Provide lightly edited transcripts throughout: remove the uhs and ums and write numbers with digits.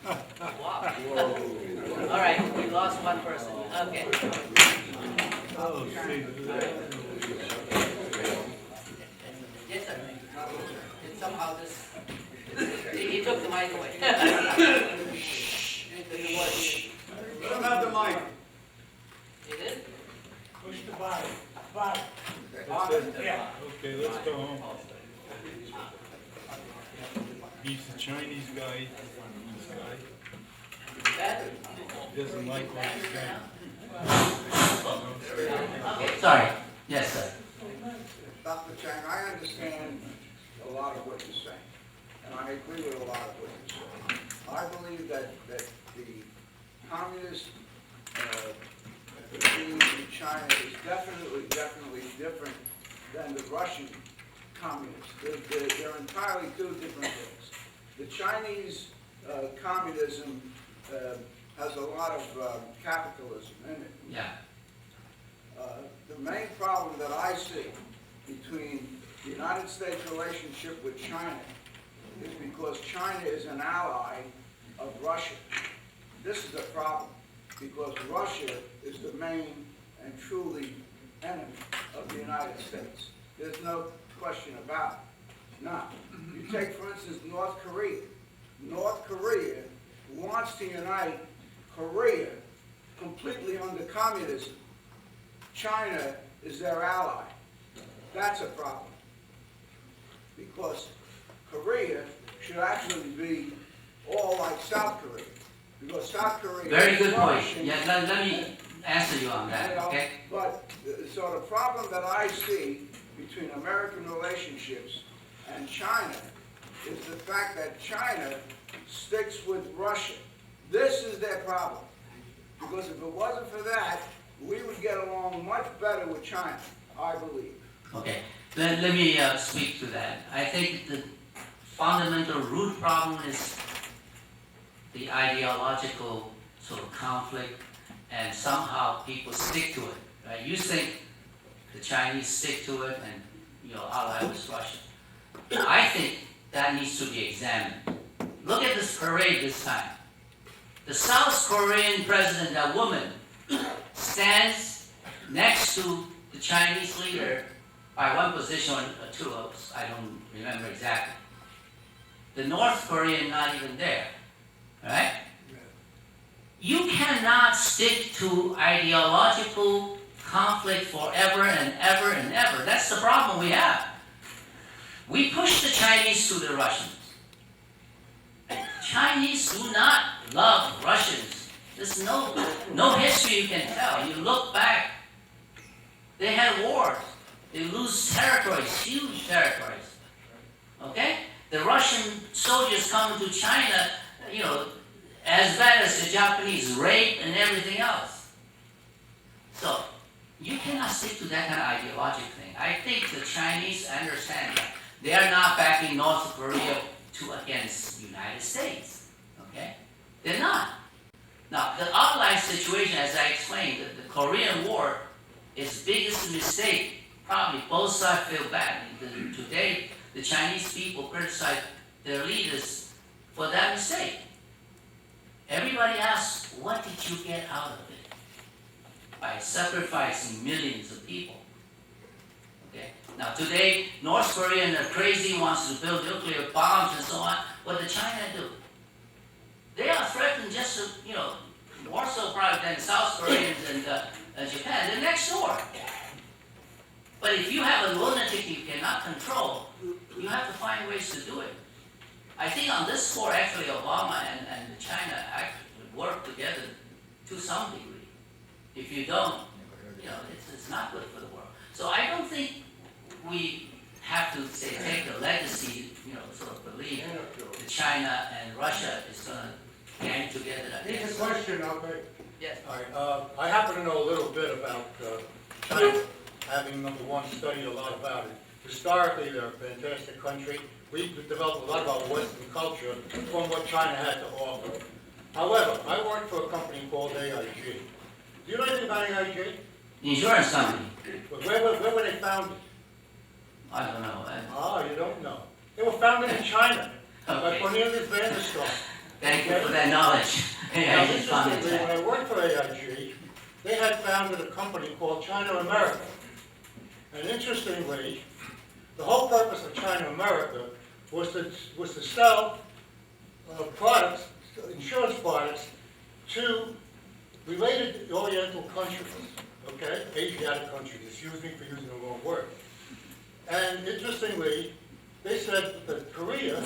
Wow. All right, we lost one person. Okay. Oh, see. Yes, sir. It somehow this. He took the mic away. Let him have the mic. You did? Push the button. Button. Yeah. Okay, let's go home. He's the Chinese guy. This guy. That? He doesn't like what he's saying. Okay, sorry. Yes, sir. Dr. Chang, I understand a lot of what you're saying, and I agree with a lot of what you're saying. I believe that the communist regime in China is definitely different than the Russian communists. They're entirely two different things. The Chinese communism has a lot of capitalism in it. Yeah. The main problem that I see between the United States relationship with China is because China is an ally of Russia. This is a problem because Russia is the main and truly enemy of the United States. There's no question about it. Now, you take, for instance, North Korea. North Korea wants to unite Korea completely under communism. China is their ally. That's a problem. Because Korea should actually be all like South Korea. Because South Korea Very is good point. flourishing. Yeah, let me answer you on that, okay? But, so the problem that I see between American relationships and China is the fact that China sticks with Russia. This is their problem. Because if it wasn't for that, we would get along much better with China, I believe. Okay, let me speak to that. I think the fundamental root problem is the ideological sort of conflict, and somehow people stick to it. Right? You think the Chinese stick to it, and your ally was Russia. I think that needs to be examined. Look at this parade this time. The South Korean president, that woman, stands next to the Chinese leader by one position or two, I don't remember exactly. The North Korean not even there, right? You cannot stick to ideological conflict forever and ever and ever. That's the problem we have. We push the Chinese to the Russians. Chinese do not love Russians. There's no history you can tell. You look back, they had wars. They lose territories, huge territories. Okay? The Russian soldiers come into China, as bad as the Japanese, rape and everything else. So, you cannot stick to that kind of ideological thing. I think the Chinese understand that. They are not backing North Korea against the United States. Okay? They're not. Now, the outline situation, as I explained, the Korean War is the biggest mistake. Probably both sides feel bad. Today, the Chinese people criticize their leaders for that mistake. Everybody asks, what did you get out of it? By sacrificing millions of people. Okay? Now today, North Korea and the crazy wants to build nuclear bombs and so on. What did China do? They are threatened just to, more so probably than South Koreans and Japan. They're next door. But if you have a lunatic you cannot control, you have to find ways to do it. I think on this score, actually, Obama and China actually work together to some degree. If you don't, it's not good for the world. So I don't think we have to say take the legacy, sort of believe that China and Russia is going to gang together. Here's a question, okay? Yes. All right, I happen to know a little bit about China, having, number one, studied a lot about it. Historically, they're a fantastic country. We've developed a lot of our Western culture from what China had to offer. However, I worked for a company called AIG. Do you know anything about AIG? Insurance company. Where were they founded? I don't know. You don't know. They were founded in China by Okay. Cornelius van der Stoel. Thank you for that knowledge. Now, I just found it interestingly, when I worked for AIG, they had founded a company called China America. And interestingly, the whole purpose of China America was to sell products, insurance products, to related Oriental countries, okay? Asiatic countries, excuse me for using the wrong word. And interestingly, they said that Korea,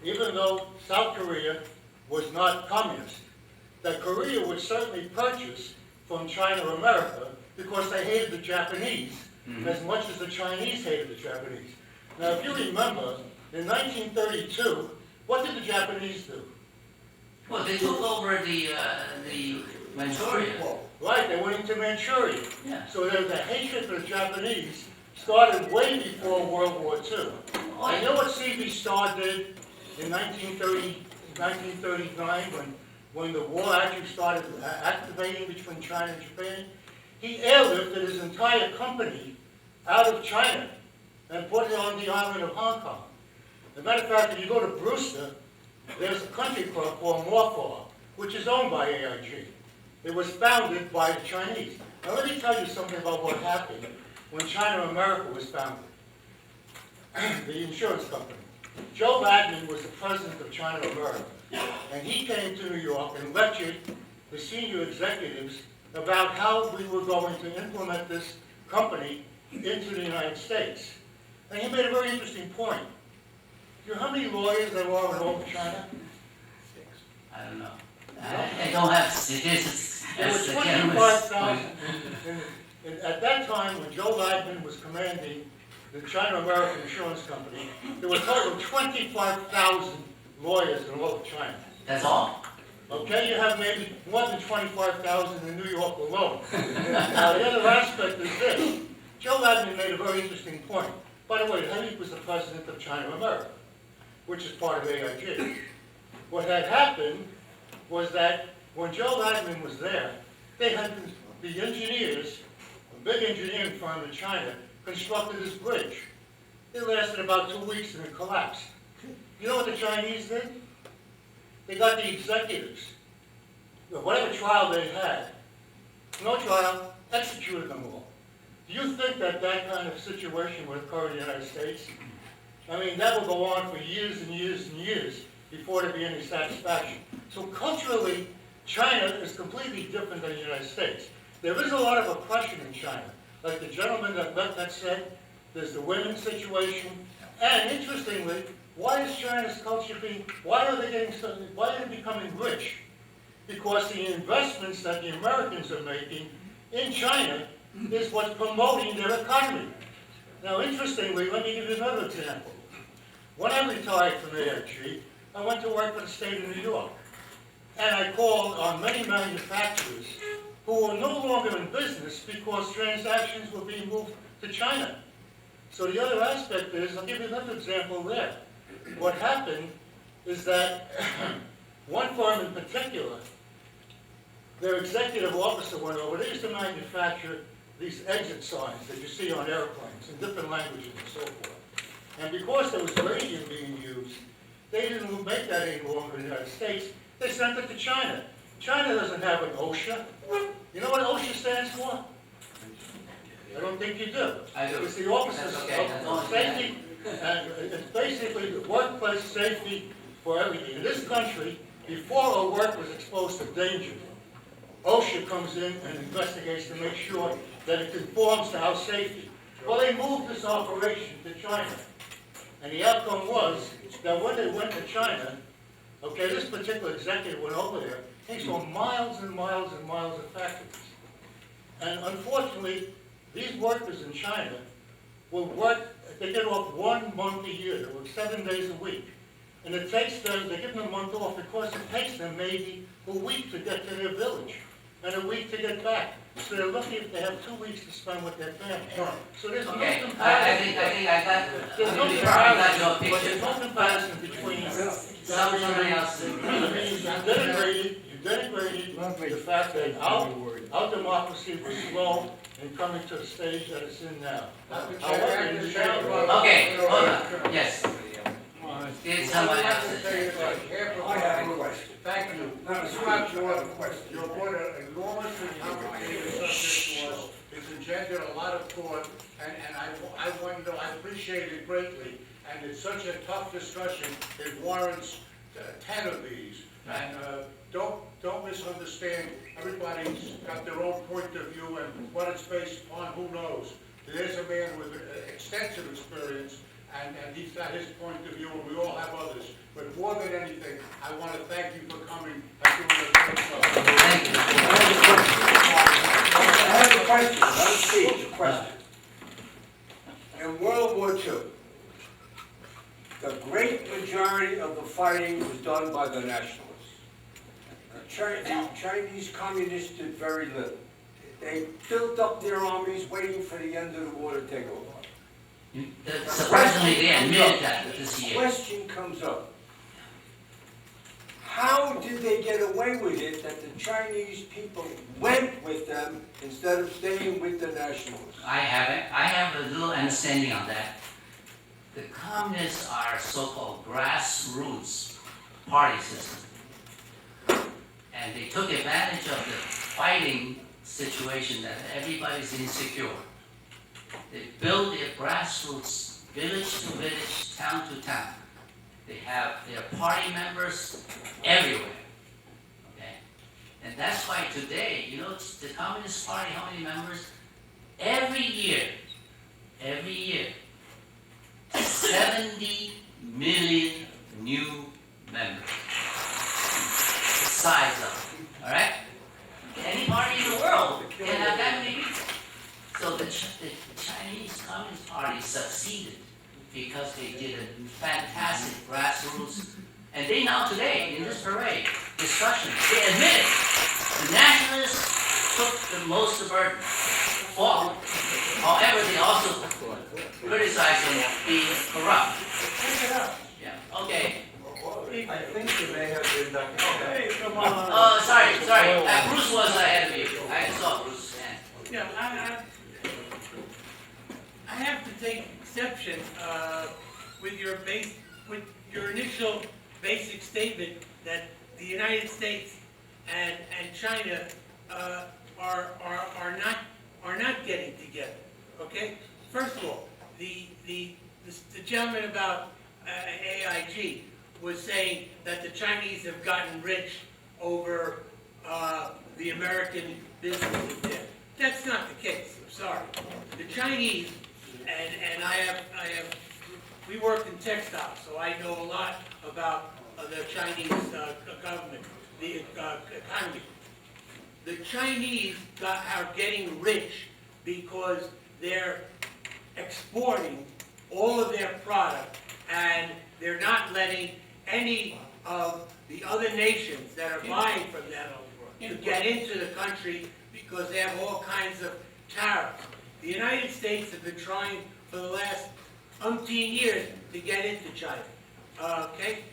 even though South Korea was not communist, that Korea would certainly purchase from China America because they hated the Japanese as much as the Chinese hated the Japanese. Now, if you remember, in 1932, what did the Japanese do? Well, they took over the Manchuria. Right, they went into Manchuria. Yeah. So the hatred for the Japanese started way before World War II. Oh, And you know what C.B. Starr did in 1939 when the war actually started activating between China and Japan? He airlifted his entire company out of China and put it on the island of Hong Kong. As a matter of fact, if you go to Brewster, there's a country club called Morphaw, which is owned by AIG. It was founded by the Chinese. Now let me tell you something about what happened when China America was founded. The insurance company. Joe Ladman was the president of China America, and he came to New York and lectured the senior executives about how we were going to implement this company into the United States. And he made a very interesting point. Do you know how many lawyers there are in all of China? I don't know. I don't have statistics. There were as the gentleman was- 25,000. At that time, when Joe Ladman was commanding the China American Insurance Company, there were a total of 25,000 lawyers in all of China. That's all? Okay, you have maybe more than 25,000 in New York alone. Now, the other aspect is this. Joe Ladman made a very interesting point. By the way, he was the president of China America, which is part of AIG. What had happened was that when Joe Ladman was there, they had the engineers, a big engineering firm in China, constructed this bridge. It lasted about 2 weeks and it collapsed. You know what the Chinese did? They got the executives, whatever trial they had, no trial, executed them all. Do you think that that kind of situation would occur in the United States? I mean, that would go on for years and years and years before there be any satisfaction. So culturally, China is completely different than the United States. There is a lot of oppression in China. Like the gentleman that said, there's the women's situation. And interestingly, why is China's culture why are they becoming rich? Because the investments that the Americans are making in China is what's promoting their economy. Now, interestingly, let me give you another example. When I retired from AIG, I went to work for the state of New York. And I called on many manufacturers who were no longer in business because transactions were being moved to China. So the other aspect is, I'll give you another example there. What happened is that one firm in particular, their executive officer went over, they used to manufacture these exit signs that you see on airplanes in different languages and so forth. And because there was radium being used, they didn't make that any longer in the United States. They sent it to China. China doesn't have an OSHA. You know what OSHA stands for? I don't think you do. I do. It's the Office That's of okay. That's all. Safety, and it's basically the workplace safety for everything. In this country, before a worker is exposed to danger, OSHA comes in and investigates to make sure that it conforms to our safety. Well, they moved this operation to China. And the outcome was that when they went to China, okay, this particular executive went over there, he saw miles and miles and miles of factories. And unfortunately, these workers in China will work, they get off 1 month a year, they work 7 days a week. And it takes them, they give them a month off because it takes them maybe a week to get to their village and a week to get back. So they're lucky if they have 2 weeks to spend with their family. So there's no Okay, comparison. I think I got, There's no you probably got your comparison, but picture. there's no comparison between Somebody else. you denigrated the fact that our democracy was slow in coming to the stage that it's in now. However, in the Okay, hold on, yes. Well, that's Get somebody else to Say take it like half of I have a what- question. Thank you. No, no, You have I have a question. You're brought an enormous and complicated subject to us. It's engendered a lot of thought, and I want to know, I appreciate it greatly. And it's such a tough discussion, it warrants 10 of these. Right. And don't misunderstand, everybody's got their own point of view, and what it's based upon, who knows? There's a man with extensive experience, and he's got his point of view, and we all have others. But more than anything, I want to thank you for coming and doing a great job. Thank you. I have a question, not a speech, a question. In World War II, the great majority of the fighting was done by the nationalists. The Chinese communists did very little. They built up their armies waiting for the end of the war to take over. Surprisingly, they admitted that this year. Question comes up. How did they get away with it that the Chinese people went with them instead of staying with the nationalists? I have a little understanding on that. The communists are so-called grassroots party system. And they took advantage of the fighting situation that everybody's insecure. They built their grassroots, village to village, town to town. They have their party members everywhere, okay? And that's why today, you know, the Communist Party, how many members? Every year, 70 million new members. The size of it, all right? Any party in the world can have that many people. So the Chinese Communist Party succeeded because they did a fantastic grassroots, and they now today, in this parade, discussion, they admit it. The nationalists took the most of the burden, fought. However, they also criticize them being corrupt. Yeah, okay. I think you may have been Dr. Hey, come on. Oh, sorry. Bruce was ahead of you. I saw Bruce's hand. Yeah, I have to take exception with your initial basic statement that the United States and China are not getting together. Okay. First of all, the gentleman about AIG was saying that the Chinese have gotten rich over the American businesses there. That's not the case. I'm sorry. The Chinese, and we worked in textiles, so I know a lot about the Chinese government, the economy. The Chinese are getting rich because they're exporting all of their product, and they're not letting any of the other nations that are buying from them to get into the country because they have all kinds of tariffs. The United States have been trying for the last umpteen years to get into China. Okay?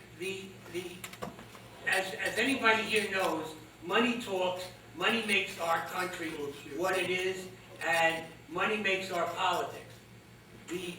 As anybody here knows, money talks, money makes our country what it is, and money makes our politics. The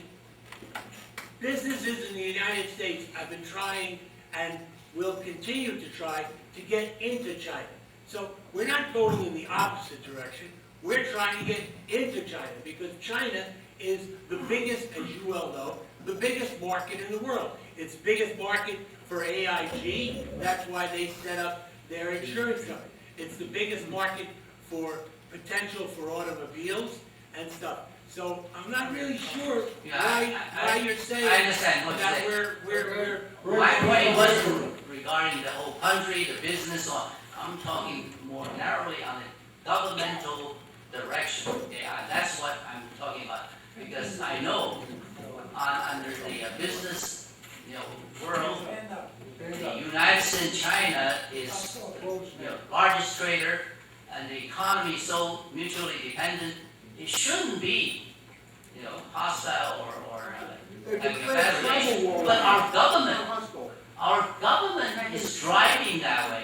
businesses in the United States have been trying and will continue to try to get into China. So we're not going in the opposite direction. We're trying to get into China because China is the biggest, as you well know, the biggest market in the world. It's the biggest market for AIG. That's why they set up their insurance company. It's the biggest market for potential for automobiles and stuff. So I'm not really sure why you're saying I understand what you're that saying. we're My point wasn't regarding the whole country, the business, or I'm talking more narrowly on the governmental direction. Yeah, that's what I'm talking about. Because I know under the business, world, the United States and China is the largest trader, and the economy is so mutually dependent. It shouldn't be, hostile or competitive. But our government is driving that way.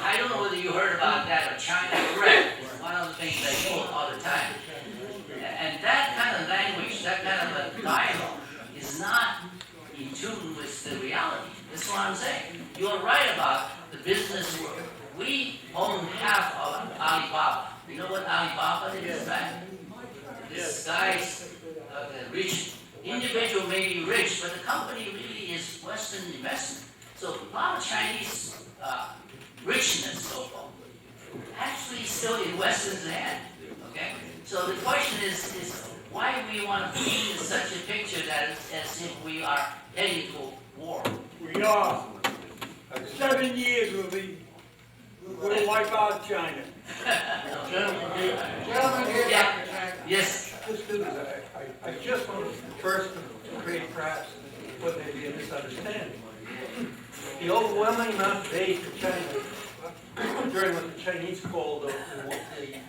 I don't know whether you heard about that, or China Correct. It's one of the things they quote all the time. And that kind of language, that kind of a dialogue is not in tune with the reality. That's what I'm saying. You're right about the business world. We own half of Alibaba. You know what Alibaba is, right? This guy's rich individual may be rich, but the company really is Western investment. So a lot of Chinese richness, so-called, actually still in Western's hand. Okay. So the question is why we want to paint such a picture that is as if we are heading to war. We are. 7 years we'll wipe out China. Gentlemen here, Yeah. Dr. Chang. Yes. I just want to first create perhaps what may be a misunderstanding. The overwhelming amount of aid to China during what the Chinese called the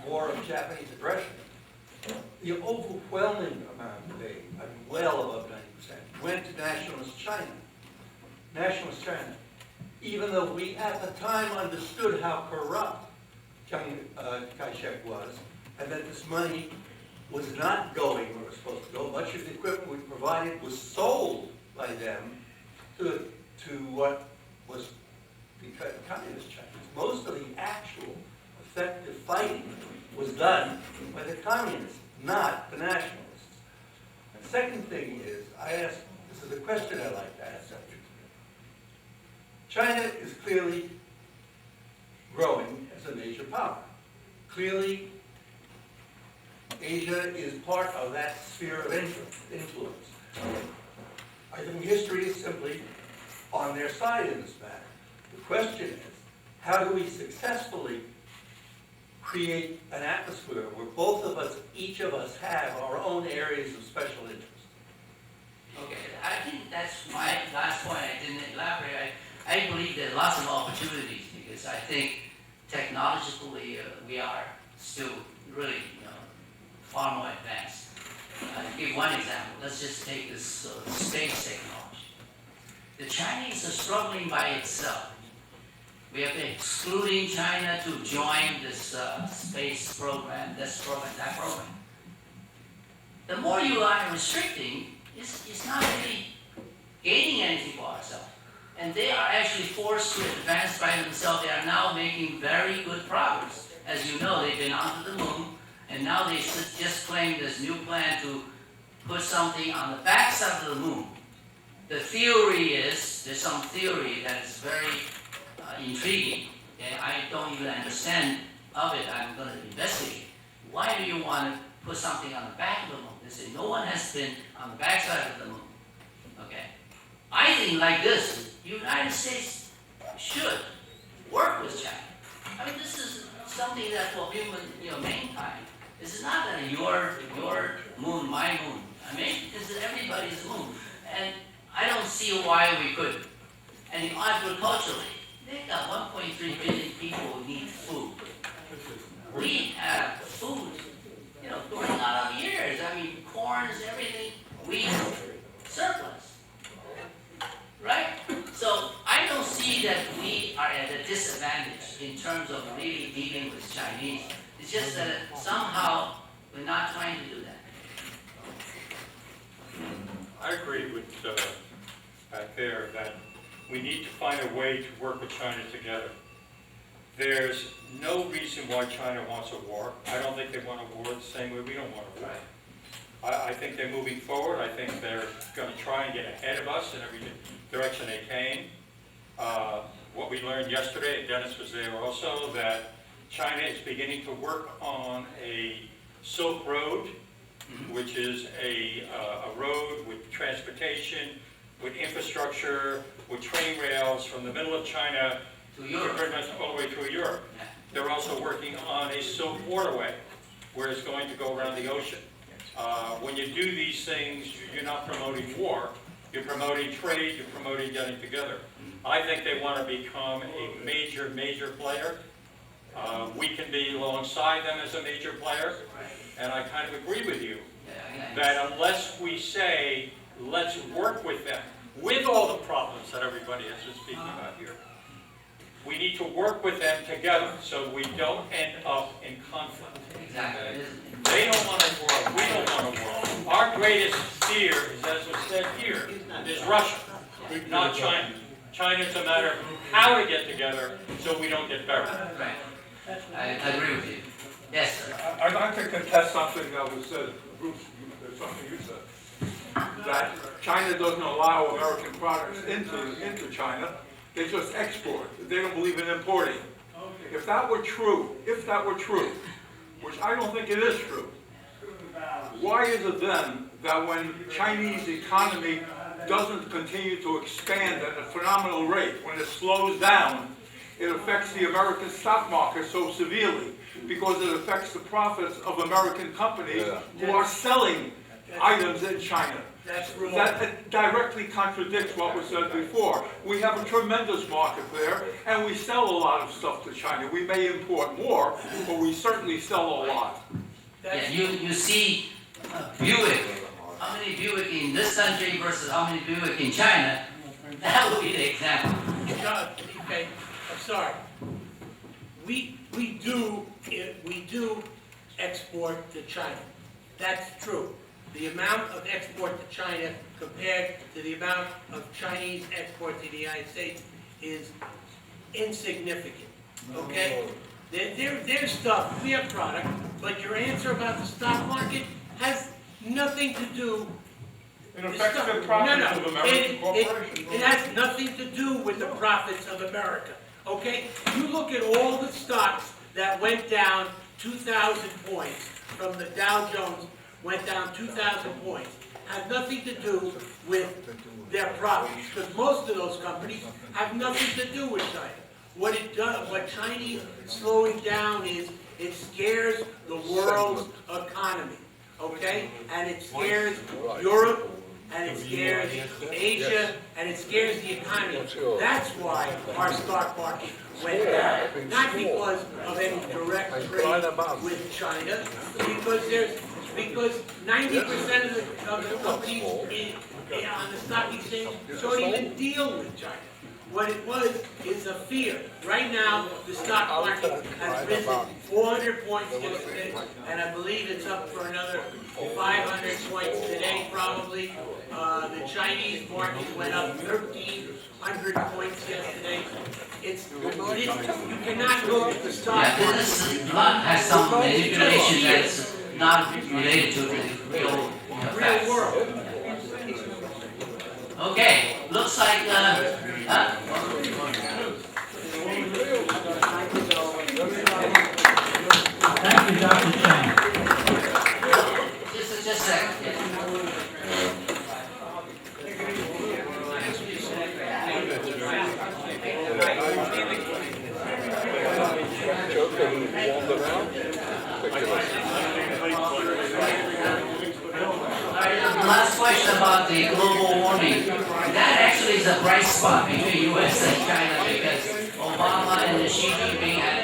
war of Japanese aggression, the overwhelming amount of aid, I mean well above 90%, went to nationalist China. Nationalist China. Even though we at the time understood how corrupt Kai-shek was, and that this money was not going where it was supposed to go. Much of the equipment we provided was sold by them to what was the communist Chinese. Most of the actual effective fighting was done by the communists, not the nationalists. The second thing is, this is a question I like to ask. China is clearly growing as a major power. Clearly, Asia is part of that sphere of influence. I think history is simply on their side in this matter. The question is, how do we successfully create an atmosphere where both of us, each of us, have our own areas of special interest? Okay, I think that's my last point. I didn't elaborate. I believe there are lots of opportunities because I think technologically we are still really far more advanced. I'll give one example. Let's just take this space technology. The Chinese are struggling by itself. We have been excluding China to join this space program, this program, that program. The more you are restricting, it's not really gaining anything for ourselves. And they are actually forced to advance by themselves. They are now making very good progress. As you know, they've been onto the moon, and now they just claim this new plan to put something on the backside of the moon. The theory is, there's some theory that is very intriguing, and I don't even understand of it. I'm going to investigate. Why do you want to put something on the back of the moon? They say no one has been on the backside of the moon. Okay. I think like this, the United States should work with China. I mean, this is something that for human, mankind. This is not that your moon, my moon. I mean, this is everybody's moon. And I don't see why we couldn't. And agriculturally, they got 1.3 billion people who need food. We have food, going out of years. I mean, corns, everything, wheat, surplus. Right? So I don't see that we are at a disadvantage in terms of really dealing with Chinese. It's just that somehow we're not trying to do that. I agree with back there that we need to find a way to work with China together. There's no reason why China wants a war. I don't think they want a war the same way we don't want a war. I think they're moving forward. I think they're going to try and get ahead of us in every direction they can. What we learned yesterday, and Dennis was there also, that China is beginning to work on a Silk Road, which is a road with transportation, with infrastructure, with train rails from the middle of China To Europe. pretty much all the way through Europe. They're also working on a Silk Waterway, where it's going to go around the ocean. When you do these things, you're not promoting war, you're promoting trade, you're promoting getting together. I think they want to become a major, major player. We can be alongside them as a major player, and I kind of agree with you that unless we say, let's work with them, with all the problems that everybody has been speaking about here, we need to work with them together so we don't end up in conflict. Exactly. They don't want a war, we don't want a war. Our greatest fear, is, as was said here, is Russia. not China. China's a matter of how to get together so we don't get buried. Right. I agree with you. Yes, sir. I'd like to contest something that was said, Bruce, something you said, that China doesn't allow American products into China, they just export. They don't believe in importing. If that were true, which I don't think it is true, why is it then that when Chinese economy doesn't continue to expand at a phenomenal rate, when it slows down, it affects the American stock market so severely? Because it affects the profits of American companies who are selling items in China. That's wrong. That directly contradicts what was said before. We have a tremendous market there, and we sell a lot of stuff to China. We may import more, but we certainly sell a lot. Yeah, you see Buick, how many Buick in this country versus how many Buick in China? That would be the example. Okay, I'm sorry. We do export to China. That's true. The amount of export to China compared to the amount of Chinese export to the United States is insignificant, okay? Their stuff, we have product, but your answer about the stock market has nothing to do. It affects the profits of American corporations. It has nothing to do with the profits of America, okay? You look at all the stocks that went down 2,000 points from the Dow Jones, went down 2,000 points, has nothing to do with their profits, because most of those companies have nothing to do with China. What it does, what Chinese slowing down is, it scares the world's economy, okay? And it scares Europe, and it scares Asia, and it scares the economy. That's why our stock market went down, not because of any direct trade with China, because 90% of the companies on the stock exchange don't even deal with China. What it was is a fear. Right now, the stock market has risen 400 points yesterday, and I believe it's up for another 500 points today, probably. The Chinese market went up 1,300 points yesterday. You cannot look at the stock Yeah, market. this lot has some manipulation that's not related to the real facts. Real world. Okay, looks like, Thank you, Dr. Chang. just a second. Last question about the global warming. That actually is a bright spot between U.S. and China because Obama and Xi Jinping had